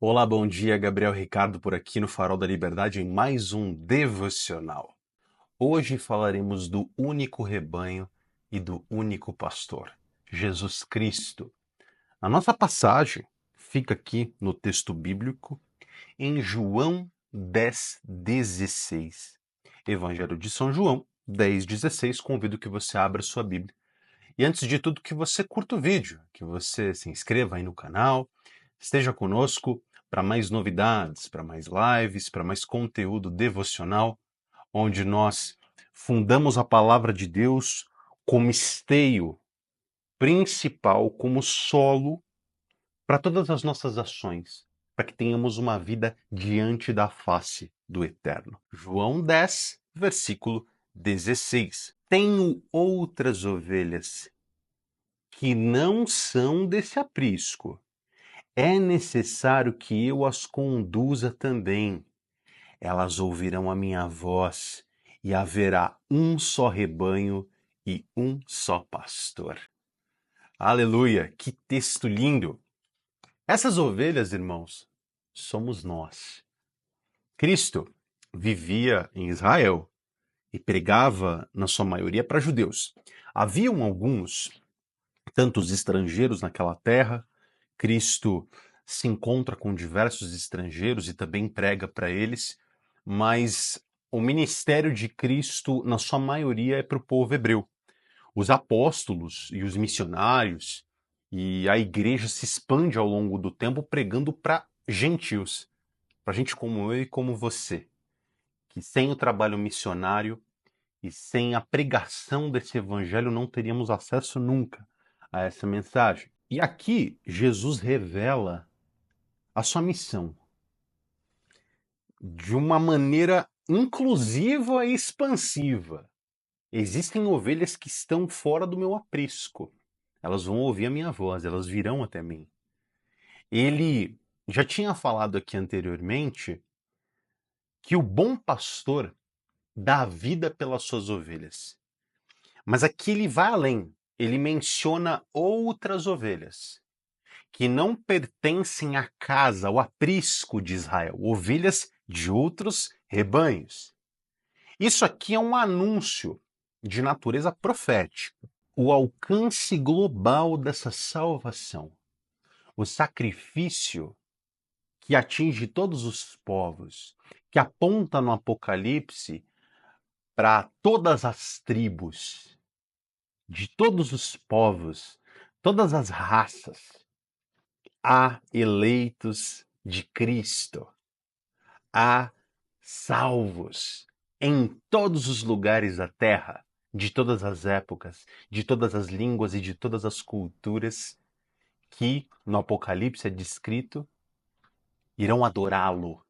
Olá, bom dia. Gabriel Ricardo por aqui no Farol da Liberdade em mais um devocional. Hoje falaremos do único rebanho e do único pastor, Jesus Cristo. A nossa passagem fica aqui no texto bíblico em João 10:16. Evangelho de São João 10:16. Convido que você abra sua Bíblia. E antes de tudo, que você curta o vídeo, que você se inscreva aí no canal, esteja conosco para mais novidades, para mais lives, para mais conteúdo devocional, onde nós fundamos a palavra de Deus como esteio principal, como solo para todas as nossas ações, para que tenhamos uma vida diante da face do Eterno. João 10, versículo 16. Tenho outras ovelhas que não são desse aprisco. É necessário que eu as conduza também. Elas ouvirão a minha voz, e haverá um só rebanho e um só pastor. Aleluia! Que texto lindo! Essas ovelhas, irmãos, somos nós. Cristo vivia em Israel e pregava, na sua maioria, para judeus. Haviam alguns, tantos estrangeiros naquela terra. Cristo se encontra com diversos estrangeiros e também prega para eles, mas o ministério de Cristo, na sua maioria, é para o povo hebreu. Os apóstolos e os missionários e a igreja se expande ao longo do tempo pregando para gentios, para gente como eu e como você, que sem o trabalho missionário e sem a pregação desse evangelho não teríamos acesso nunca a essa mensagem. E aqui Jesus revela a sua missão de uma maneira inclusiva e expansiva. Existem ovelhas que estão fora do meu aprisco. Elas vão ouvir a minha voz, elas virão até mim. Ele já tinha falado aqui anteriormente que o bom pastor dá a vida pelas suas ovelhas. Mas aqui ele vai além. Ele menciona outras ovelhas que não pertencem à casa, ao aprisco de Israel, ovelhas de outros rebanhos. Isso aqui é um anúncio de natureza profética. O alcance global dessa salvação, o sacrifício que atinge todos os povos, que aponta no Apocalipse para todas as tribos, de todos os povos, todas as raças. Há eleitos de Cristo. Há salvos em todos os lugares da terra, de todas as épocas, de todas as línguas e de todas as culturas, que no Apocalipse é descrito, irão adorá-lo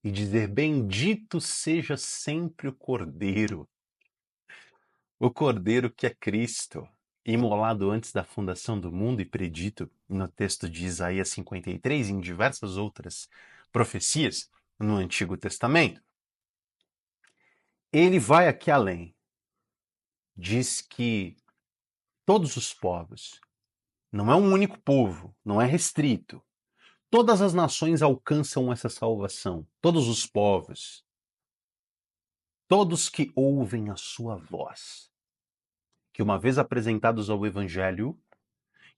e dizer: bendito seja sempre o Cordeiro que é Cristo, imolado antes da fundação do mundo e predito no texto de Isaías 53 e em diversas outras profecias no Antigo Testamento. Ele vai aqui além. Diz que todos os povos, não é um único povo, não é restrito. Todas as nações alcançam essa salvação, todos os povos, todos que ouvem a sua voz, que uma vez apresentados ao Evangelho,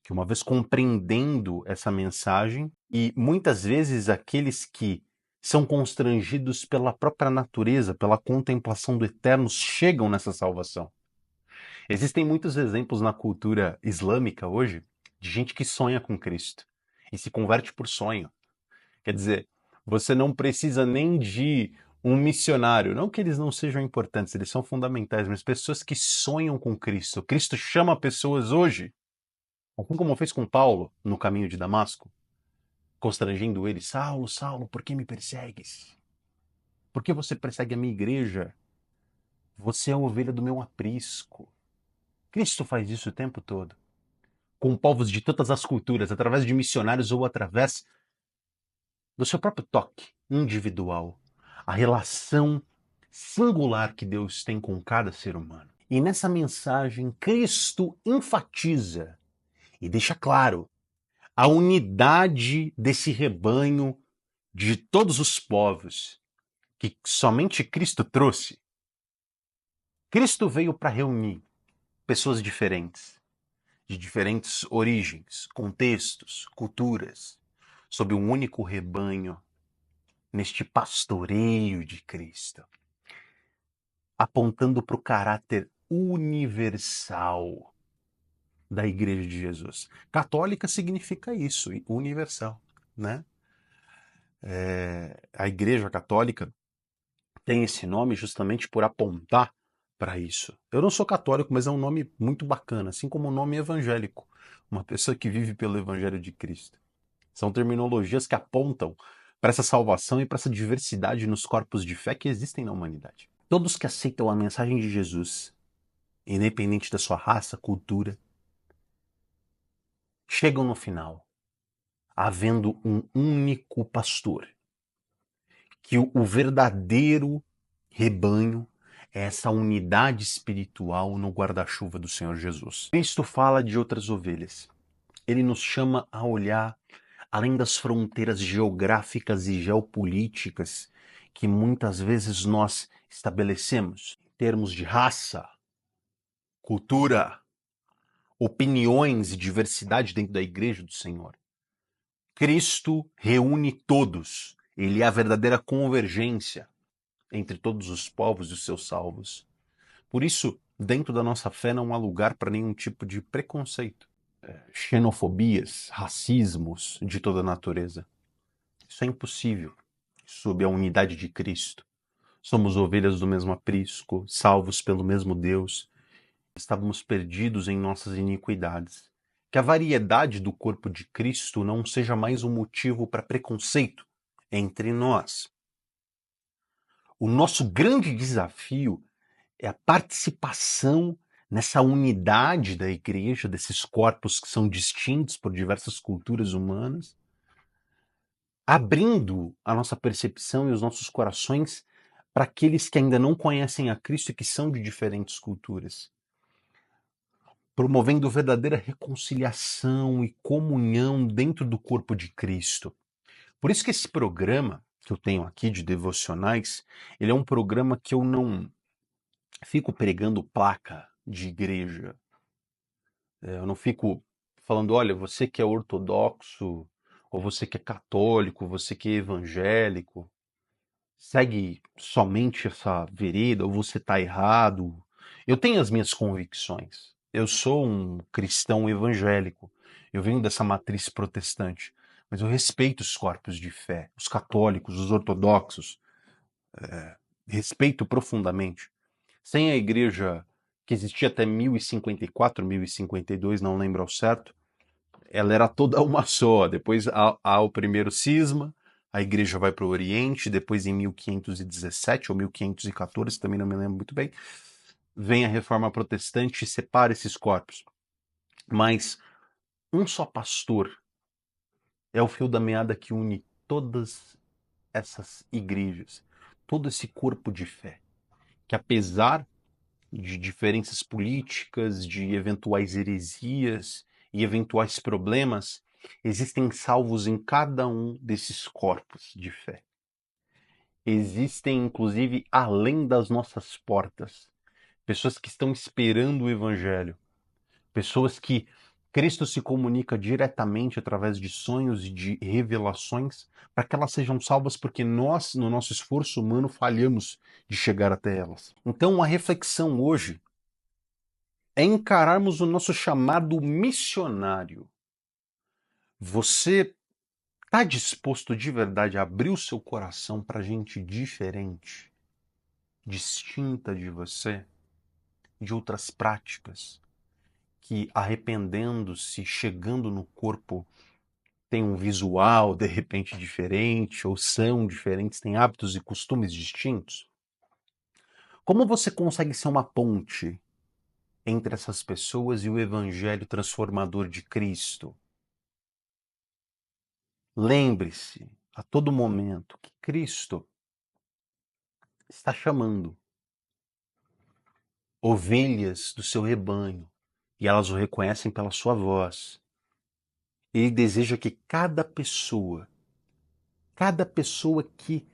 que uma vez compreendendo essa mensagem, e muitas vezes aqueles que são constrangidos pela própria natureza, pela contemplação do eterno, chegam nessa salvação. Existem muitos exemplos na cultura islâmica hoje de gente que sonha com Cristo e se converte por sonho. Quer dizer, você não precisa nem de um missionário, não que eles não sejam importantes, eles são fundamentais, mas pessoas que sonham com Cristo. Cristo chama pessoas hoje, assim como fez com Paulo no caminho de Damasco, constrangendo ele: Saulo, Saulo, por que me persegues? Por que você persegue a minha igreja? Você é a ovelha do meu aprisco. Cristo faz isso o tempo todo, com povos de todas as culturas, através de missionários ou através do seu próprio toque individual, a relação singular que Deus tem com cada ser humano. E nessa mensagem, Cristo enfatiza e deixa claro a unidade desse rebanho de todos os povos que somente Cristo trouxe. Cristo veio para reunir pessoas diferentes, de diferentes origens, contextos, culturas, sob um único rebanho, neste pastoreio de Cristo, apontando para o caráter universal da Igreja de Jesus. Católica significa isso, universal, né? A Igreja Católica tem esse nome justamente por apontar para isso. Eu não sou católico, mas é um nome muito bacana, assim como o nome evangélico, uma pessoa que vive pelo Evangelho de Cristo. São terminologias que apontam para essa salvação e para essa diversidade nos corpos de fé que existem na humanidade. Todos que aceitam a mensagem de Jesus, independente da sua raça, cultura, chegam no final havendo um único pastor, que o verdadeiro rebanho é essa unidade espiritual no guarda-chuva do Senhor Jesus. Cristo fala de outras ovelhas. Ele nos chama a olhar além das fronteiras geográficas e geopolíticas que muitas vezes nós estabelecemos, em termos de raça, cultura, opiniões e diversidade dentro da igreja do Senhor. Cristo reúne todos. Ele é a verdadeira convergência entre todos os povos e os seus salvos. Por isso, dentro da nossa fé não há lugar para nenhum tipo de preconceito, xenofobias, racismos de toda natureza. Isso é impossível sob a unidade de Cristo. Somos ovelhas do mesmo aprisco, salvos pelo mesmo Deus. Estávamos perdidos em nossas iniquidades. Que a variedade do corpo de Cristo não seja mais um motivo para preconceito entre nós. O nosso grande desafio é a participação nessa unidade da igreja, desses corpos que são distintos por diversas culturas humanas, abrindo a nossa percepção e os nossos corações para aqueles que ainda não conhecem a Cristo e que são de diferentes culturas, promovendo verdadeira reconciliação e comunhão dentro do corpo de Cristo. Por isso que esse programa que eu tenho aqui de devocionais, ele é um programa que eu não fico pregando placa de igreja. Eu não fico falando, olha, você que é ortodoxo, ou você que é católico, você que é evangélico, segue somente essa vereda, ou você está errado. Eu tenho as minhas convicções. Eu sou um cristão evangélico. Eu venho dessa matriz protestante. Mas eu respeito os corpos de fé, os católicos, os ortodoxos. Respeito profundamente. Sem a igreja que existia até 1054, 1052, não lembro ao certo, ela era toda uma só. Depois há o primeiro cisma, a igreja vai para o Oriente, depois em 1517 ou 1514, também não me lembro muito bem, vem a Reforma Protestante e separa esses corpos. Mas um só pastor é o fio da meada que une todas essas igrejas, todo esse corpo de fé, que apesar de diferenças políticas, de eventuais heresias e eventuais problemas, existem salvos em cada um desses corpos de fé. Existem, inclusive, além das nossas portas, pessoas que estão esperando o Evangelho, pessoas que Cristo se comunica diretamente através de sonhos e de revelações para que elas sejam salvas, porque nós, no nosso esforço humano, falhamos de chegar até elas. Então, a reflexão hoje é encararmos o nosso chamado missionário. Você está disposto de verdade a abrir o seu coração para gente diferente, distinta de você, de outras práticas, que arrependendo-se, chegando no corpo, tem um visual de repente diferente, ou são diferentes, têm hábitos e costumes distintos? Como você consegue ser uma ponte entre essas pessoas e o evangelho transformador de Cristo? Lembre-se a todo momento que Cristo está chamando ovelhas do seu rebanho e elas o reconhecem pela sua voz. Ele deseja que cada pessoa que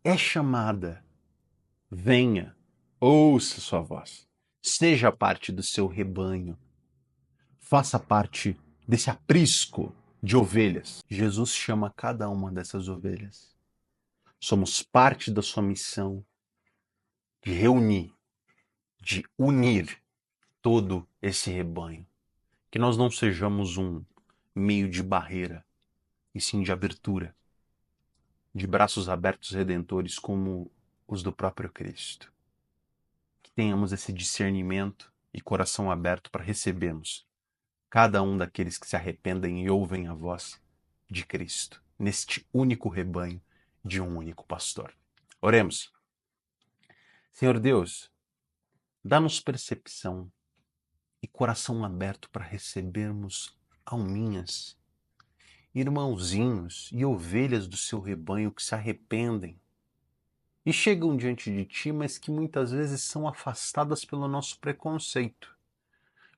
é chamada, venha, ouça sua voz, seja parte do seu rebanho, faça parte desse aprisco de ovelhas. Jesus chama cada uma dessas ovelhas. Somos parte da sua missão de reunir, de unir todo esse rebanho. Que nós não sejamos um meio de barreira, e sim de abertura, de braços abertos redentores como os do próprio Cristo. Que tenhamos esse discernimento e coração aberto para recebermos cada um daqueles que se arrependem e ouvem a voz de Cristo, neste único rebanho de um único pastor. Oremos. Senhor Deus, dá-nos percepção e coração aberto para recebermos alminhas, irmãozinhos e ovelhas do seu rebanho que se arrependem e chegam diante de ti, mas que muitas vezes são afastadas pelo nosso preconceito,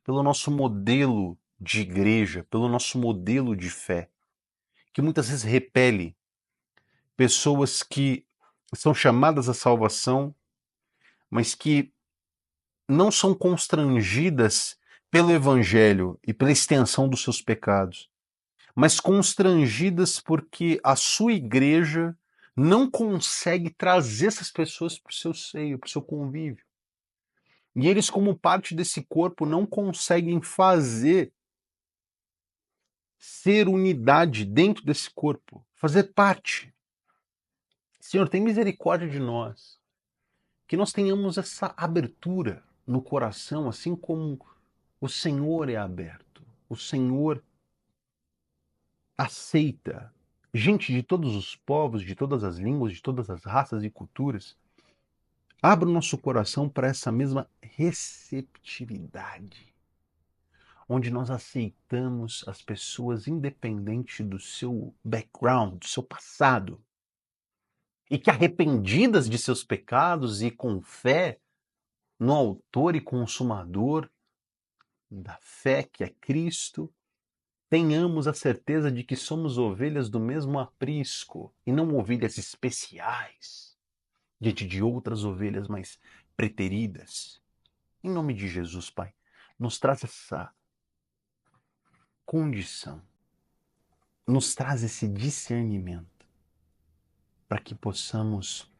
pelo nosso modelo de igreja, pelo nosso modelo de fé, que muitas vezes repele pessoas que são chamadas à salvação, mas que não são constrangidas pelo evangelho e pela extensão dos seus pecados, mas constrangidas porque a sua igreja não consegue trazer essas pessoas para o seu seio, para o seu convívio. E eles, como parte desse corpo, não conseguem fazer ser unidade dentro desse corpo, fazer parte. Senhor, tem misericórdia de nós, que nós tenhamos essa abertura no coração, assim como o Senhor é aberto, o Senhor aceita gente de todos os povos, de todas as línguas, de todas as raças e culturas. Abra o nosso coração para essa mesma receptividade, onde nós aceitamos as pessoas independente do seu background, do seu passado, e que arrependidas de seus pecados e com fé no autor e consumador da fé que é Cristo, tenhamos a certeza de que somos ovelhas do mesmo aprisco e não ovelhas especiais diante de outras ovelhas mais preteridas. Em nome de Jesus, Pai, nos traz essa condição, nos traz esse discernimento para que possamos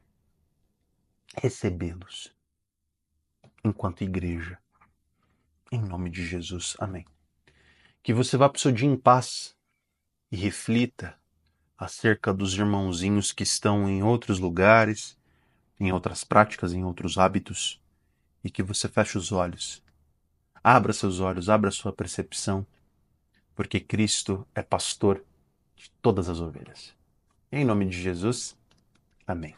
recebê-los enquanto igreja. Em nome de Jesus, amém. Que você vá para o seu dia em paz e reflita acerca dos irmãozinhos que estão em outros lugares, em outras práticas, em outros hábitos, e que você feche os olhos. Abra seus olhos, abra sua percepção, porque Cristo é pastor de todas as ovelhas. Em nome de Jesus, amém.